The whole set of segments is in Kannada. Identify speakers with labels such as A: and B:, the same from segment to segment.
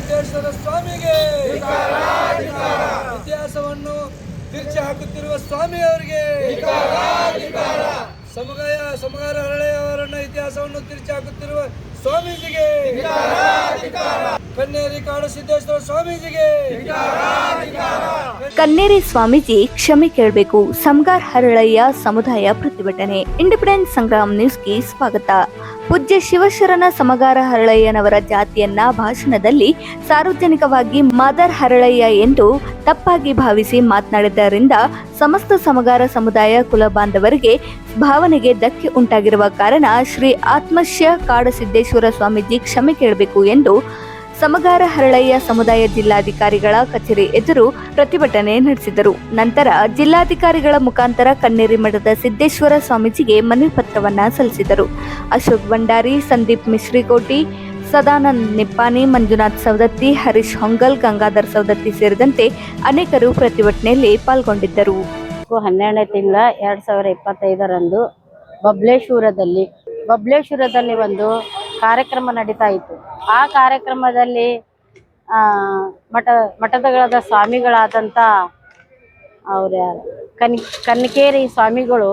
A: ಸಿದ್ದೇಶ್ವರ ಸ್ವಾಮಿಗೆ ಇತಿಹಾಸವನ್ನು ತಿರುಚಿ ಹಾಕುತ್ತಿರುವ ಸ್ವಾಮಿಯವರಿಗೆ ಸಮಗಾರ ಹರಳೆಯವರನ್ನ ಇತಿಹಾಸವನ್ನು ತಿರುಚಿ ಹಾಕುತ್ತಿರುವ ಸ್ವಾಮೀಜಿಗೆ ಕನ್ನೇರಿ ಕಾಡು ಸಿದ್ದೇಶ್ವರ ಸ್ವಾಮೀಜಿಗೆ
B: ಕನ್ನೇರಿ ಸ್ವಾಮೀಜಿ ಕ್ಷಮೆ ಕೇಳಬೇಕು. ಸಮಗಾರ್ ಹರಳಯ್ಯ ಸಮುದಾಯ ಪ್ರತಿಭಟನೆ. ಇಂಡಿಪೆಂಡೆಂಟ್ ಸಂಗ್ರಾಮ್ ನ್ಯೂಸ್ಗೆ ಸ್ವಾಗತ. ಪೂಜ್ಯ ಶಿವಶರಣ ಸಮಗಾರ ಹರಳಯ್ಯನವರ ಜಾತಿಯನ್ನ ಭಾಷಣದಲ್ಲಿ ಸಾರ್ವಜನಿಕವಾಗಿ ಮಾದರ್ ಹರಳಯ್ಯ ಎಂದು ತಪ್ಪಾಗಿ ಭಾವಿಸಿ ಮಾತನಾಡಿದ್ದರಿಂದ ಸಮಸ್ತ ಸಮಗಾರ ಸಮುದಾಯ ಕುಲ ಬಾಂಧವರಿಗೆ ಭಾವನೆಗೆ ಧಕ್ಕೆ ಉಂಟಾಗಿರುವ ಕಾರಣ ಶ್ರೀ ಆತ್ಮಶ್ಯ ಕಾಡಸಿದ್ದೇಶ್ವರ ಸ್ವಾಮೀಜಿ ಕ್ಷಮೆ ಕೇಳಬೇಕು ಎಂದು ಸಮಗಾರ ಹರಳಯ್ಯ ಸಮುದಾಯ ಜಿಲ್ಲಾಧಿಕಾರಿಗಳ ಕಚೇರಿ ಎದುರು ಪ್ರತಿಭಟನೆ ನಡೆಸಿದರು. ನಂತರ ಜಿಲ್ಲಾಧಿಕಾರಿಗಳ ಮುಖಾಂತರ ಕನ್ನೇರಿ ಮಠದ ಸಿದ್ದೇಶ್ವರ ಸ್ವಾಮೀಜಿಗೆ ಮನವಿ ಪತ್ರವನ್ನ ಸಲ್ಲಿಸಿದರು. ಅಶೋಕ್ ಭಂಡಾರಿ, ಸಂದೀಪ್ ಮಿಶ್ರಿಕೋಟಿ, ಸದಾನಂದ್ ನಿಪ್ಪಾನಿ, ಮಂಜುನಾಥ್ ಸವದತ್ತಿ, ಹರೀಶ್ ಹೊಂಗಲ್, ಗಂಗಾಧರ್ ಸವದತ್ತಿ ಸೇರಿದಂತೆ ಅನೇಕರು ಪ್ರತಿಭಟನೆಯಲ್ಲಿ ಪಾಲ್ಗೊಂಡಿದ್ದರು.
C: 12ನೇ ತಿಂಗಳ 2025ರಂದು ಬಬ್ಲೇಶ್ವರದಲ್ಲಿ ಒಂದು ಕಾರ್ಯಕ್ರಮ ನಡೀತಾ ಇತ್ತು. ಆ ಕಾರ್ಯಕ್ರಮದಲ್ಲಿ ಮಠದ ಸ್ವಾಮಿಗಳಾದಂಥ ಅವರ ಕನ್ನಿಕೇರಿ ಸ್ವಾಮಿಗಳು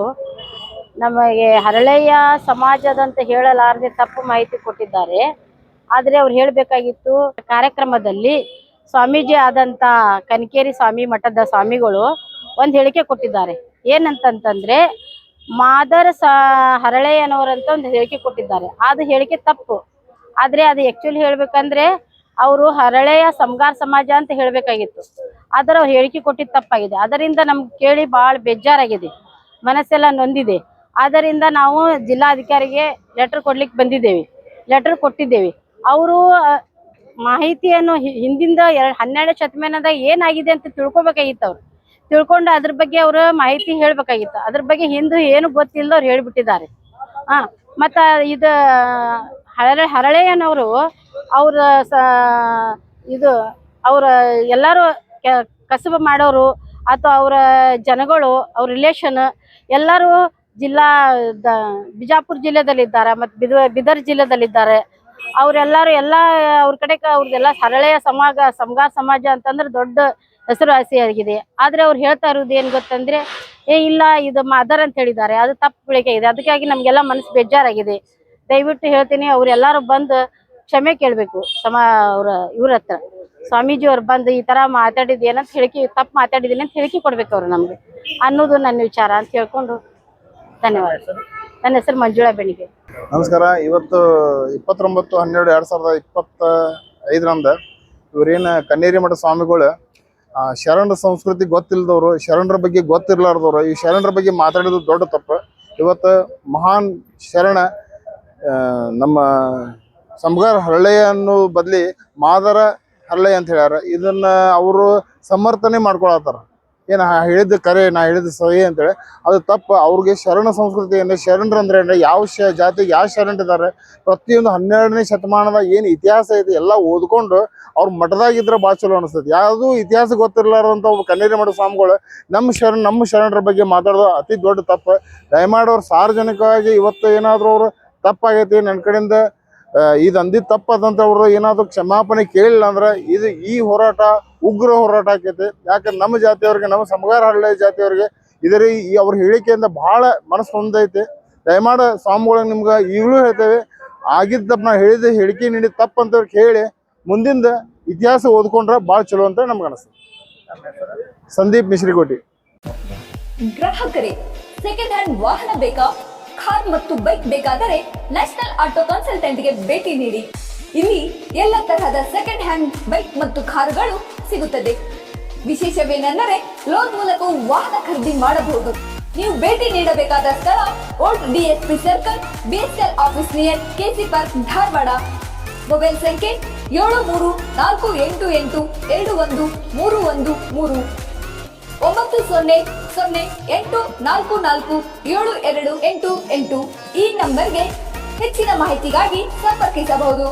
C: ನಮಗೆ ಹರಳಯ್ಯ ಸಮಾಜದಂತ ಹೇಳಲಾರದೆ ತಪ್ಪು ಮಾಹಿತಿ ಕೊಟ್ಟಿದ್ದಾರೆ. ಆದರೆ ಅವ್ರು ಹೇಳಬೇಕಾಗಿತ್ತು, ಕಾರ್ಯಕ್ರಮದಲ್ಲಿ ಸ್ವಾಮೀಜಿ ಆದಂಥ ಕನ್ನಿಕೇರಿ ಸ್ವಾಮಿ ಮಠದ ಸ್ವಾಮಿಗಳು ಒಂದು ಹೇಳಿಕೆ ಕೊಟ್ಟಿದ್ದಾರೆ. ಏನಂತಂತಂದ್ರೆ ಮಾದರ್ ಹರಳಯ್ಯನವರಂತ ಒಂದು ಹೇಳಿಕೆ ಕೊಟ್ಟಿದ್ದಾರೆ. ಅದು ಹೇಳಿಕೆ ತಪ್ಪು. ಆದರೆ ಅದು ಆ್ಯಕ್ಚುಲಿ ಹೇಳ್ಬೇಕಂದ್ರೆ ಅವರು ಹರಳಯ್ಯ ಸಮಗಾರ ಸಮಾಜ ಅಂತ ಹೇಳಬೇಕಾಗಿತ್ತು. ಆದರೆ ಅವ್ರು ಹೇಳಿಕೆ ಕೊಟ್ಟಿದ್ದು ತಪ್ಪಾಗಿದೆ. ಅದರಿಂದ ನಮ್ಗೆ ಕೇಳಿ ಭಾಳ ಬೇಜಾರಾಗಿದೆ, ಮನಸ್ಸೆಲ್ಲ ನೊಂದಿದೆ. ಆದ್ದರಿಂದ ನಾವು ಜಿಲ್ಲಾಧಿಕಾರಿಗೆ ಲೆಟರ್ ಕೊಟ್ಟಿದ್ದೇವೆ. ಅವರು ಮಾಹಿತಿಯನ್ನು ಹಿಂದಿಂದ 12ನೇ ಶತಮಾನದಾಗ ಏನಾಗಿದೆ ಅಂತ ತಿಳ್ಕೊಬೇಕಾಗಿತ್ತು. ಅವ್ರು ತಿಳ್ಕೊಂಡು ಅದ್ರ ಬಗ್ಗೆ ಅವರು ಮಾಹಿತಿ ಹೇಳ್ಬೇಕಾಗಿತ್ತು. ಅದ್ರ ಬಗ್ಗೆ ಹಿಂದೆ ಏನು ಗೊತ್ತಿಲ್ಲ ಅವ್ರು ಹೇಳಿಬಿಟ್ಟಿದ್ದಾರೆ. ಮತ್ತು ಇದು ಹರಳಯ್ಯನವರು ಅವರ ಎಲ್ಲರೂ ಕಸಬು ಮಾಡೋರು ಅಥವಾ ಅವರ ಜನಗಳು, ಅವ್ರ ರಿಲೇಷನ್ ಎಲ್ಲರೂ ಬಿಜಾಪುರ ಜಿಲ್ಲೆದಲ್ಲಿದ್ದಾರೆ ಮತ್ತು ಬೀದರ್ ಜಿಲ್ಲೆದಲ್ಲಿದ್ದಾರೆ. ಅವರೆಲ್ಲರೂ ಅವ್ರ ಕಡೆಗೆ ಅವ್ರದ್ದೆಲ್ಲ ಹರಳಯ್ಯ ಸಮಗಾರ ಸಮಾಜ ಅಂತಂದ್ರೆ ದೊಡ್ಡ ಹೆಸರುವಾಸಿಯಾಗಿದೆ. ಆದರೆ ಅವ್ರು ಹೇಳ್ತಾ ಇರೋದು ಏನು ಗೊತ್ತಂದ್ರೆ, ಇಲ್ಲ ಇದು ಮಾದರ್ ಅಂತ ಹೇಳಿದ್ದಾರೆ, ಅದು ತಪ್ಪು ಬೆಳಕೆ ಇದೆ. ಅದಕ್ಕಾಗಿ ನಮಗೆಲ್ಲ ಮನಸ್ಸು ಬೇಜಾರಾಗಿದೆ. ದಯವಿಟ್ಟು ಹೇಳ್ತೀನಿ, ಅವರೆಲ್ಲರೂ ಬಂದು ಕ್ಷಮೆ ಕೇಳಬೇಕು. ಇವ್ರ ಹತ್ರ ಸ್ವಾಮೀಜಿ ಅವ್ರು ಬಂದು ಈ ಥರ ಮಾತಾಡಿದ್ದು ಏನಂತ ತಪ್ಪು ಮಾತಾಡಿದ್ದೀನಿ ಅಂತ ಹೇಳಿಕೆ ಕೊಡ್ಬೇಕು ಅವರು ನಮಗೆ ಅನ್ನೋದು ನನ್ನ ವಿಚಾರ ಅಂತ ಹೇಳ್ಕೊಂಡು ಧನ್ಯವಾದ. ನನ್ನ ಹೆಸರು ಮಂಜುಳಾ ಬೆಣಿಗೆ.
D: ನಮಸ್ಕಾರ. ಇವತ್ತು 29/12/2025 ಇವ್ರೇನು ಕನ್ನೇರಿ ಮಠ ಸ್ವಾಮಿಗಳು ಶರಣರ ಸಂಸ್ಕೃತಿ ಗೊತ್ತಿಲ್ಲದವರು, ಶರಣರ ಬಗ್ಗೆ ಗೊತ್ತಿರ್ಲಾರ್ದವ್ರು ಈ ಶರಣರ ಬಗ್ಗೆ ಮಾತಾಡೋದು ದೊಡ್ಡ ತಪ್ಪು. ಇವತ್ತು ಮಹಾನ್ ಶರಣ ನಮ್ಮ ಸಮಗಾರ ಹರಳಯ್ಯ ಅನ್ನೋ ಬದಲಿ ಮಾದರ ಹರಳಯ್ಯ ಅಂತ ಹೇಳ್ಯಾರ. ಇದನ್ನ ಅವರು ಸಮರ್ಥನೆ ಮಾಡ್ಕೊಳತ್ತಾರ. ಏನು ಹೇಳಿದ ಕರೆ, ನಾ ಹೇಳಿದ ಸಹಿ ಅಂತೇಳಿ ಅದು ತಪ್ಪು. ಅವ್ರಿಗೆ ಶರಣ ಸಂಸ್ಕೃತಿ ಅಂದರೆ ಶರಣರು ಅಂದ್ರೆ ಯಾವ ಜಾತಿಗೆ ಯಾವ ಶರಣರಿದ್ದಾರೆ, ಪ್ರತಿಯೊಂದು 12ನೇ ಶತಮಾನದ ಏನು ಇತಿಹಾಸ ಐತಿ ಎಲ್ಲ ಓದ್ಕೊಂಡು ಅವ್ರ ಮಠದಾಗಿದ್ರೆ ಭಾಳ ಚಲೋ ಅನಿಸ್ತೈತಿ. ಯಾವುದೂ ಇತಿಹಾಸ ಗೊತ್ತಿರಲಾರಂಥ ಒಬ್ಬ ಕನ್ನೇರಿ ಮಠ ಸ್ವಾಮಿಗಳು ನಮ್ಮ ಶರಣರ ಬಗ್ಗೆ ಮಾತಾಡೋದು ಅತಿ ದೊಡ್ಡ ತಪ್ಪು. ದಯಮಾಡಿ ಅವ್ರು ಸಾರ್ವಜನಿಕವಾಗಿ ಇವತ್ತು ಏನಾದರೂ ಅವರು ತಪ್ಪಾಗೈತಿ, ನನ್ನ ಕಡೆಯಿಂದ ಇದು ಅಂದಿದ್ದು ತಪ್ಪದಂತ ಅವರು ಏನಾದರೂ ಕ್ಷಮಾಪಣೆ ಕೇಳಿಲ್ಲ ಅಂದ್ರೆ ಈ ಹೋರಾಟ ಉಗ್ರ ಹೋರಾಟ ಆಕೈತಿ. ಯಾಕಂದ್ರೆ ನಮ್ಮ ಜಾತಿಯವ್ರಿಗೆ, ನಮ್ಮ ಸಮಗಾರ ಹರಳಯ್ಯ ಜಾತಿಯವ್ರಿಗೆ ಅವ್ರ ಹೇಳಿಕೆಯಿಂದ ಭಾಳ ಮನಸ್ಸು ಹೊಂದೈತಿ. ದಯಮಾಡಿ ಸ್ವಾಮಿಗಳಿಗೆ ನಿಮ್ಗೆ ಈಗಲೂ ಹೇಳ್ತೇವೆ, ಆಗಿದ್ದ ತಪ್ಪು ನಾವು ಹೇಳಿದ ಹೇಳಿಕೆ ನೀಡಿ ತಪ್ಪು ಅಂತ ಹೇಳಿ ಮುಂದಿಂದ ಇತಿಹಾಸ ಓದ್ಕೊಂಡ್ರೆ ಭಾಳ ಚಲೋ ಅಂತ ನಮ್ಗೆ ಅನಿಸ್ತದೆ. ಸಂದೀಪ್ ಮಿಶ್ರಿಕೋಟಿ.
E: ಗ್ರಾಹಕರೇ, ಸೆಕೆಂಡ್ ಹ್ಯಾಂಡ್ ವಾಹನ ಬೇಕಾ? ಕಾರ್ ಮತ್ತು ಬೈಕ್ ಬೇಕಾದರೆ ನ್ಯಾಷನಲ್ ಆಟೋ ಕನ್ಸಲ್ಟೆಂಟ್ಗೆ ಭೇಟಿ ನೀಡಿ. ಇಲ್ಲಿ ಎಲ್ಲ ತರಹದ ಸೆಕೆಂಡ್ ಹ್ಯಾಂಡ್ ಬೈಕ್ ಮತ್ತು ಕಾರುಗಳು ಸಿಗುತ್ತದೆ. ವಿಶೇಷವೇನೆಂದರೆ ಲೋನ್ ಮೂಲಕ ವಾಹನ ಖರೀದಿ ಮಾಡಬಹುದು. ನೀವು ಭೇಟಿ ನೀಡಬೇಕಾದ ಸ್ಥಳ old DSP circle, BSL office near KC park, Dharwad. Mobile ಸಂಖ್ಯೆ 7348821313 9008447288. ಈ ನಂಬರ್ಗೆ ಹೆಚ್ಚಿನ ಮಾಹಿತಿಗಾಗಿ ಸಂಪರ್ಕಿಸಬಹುದು.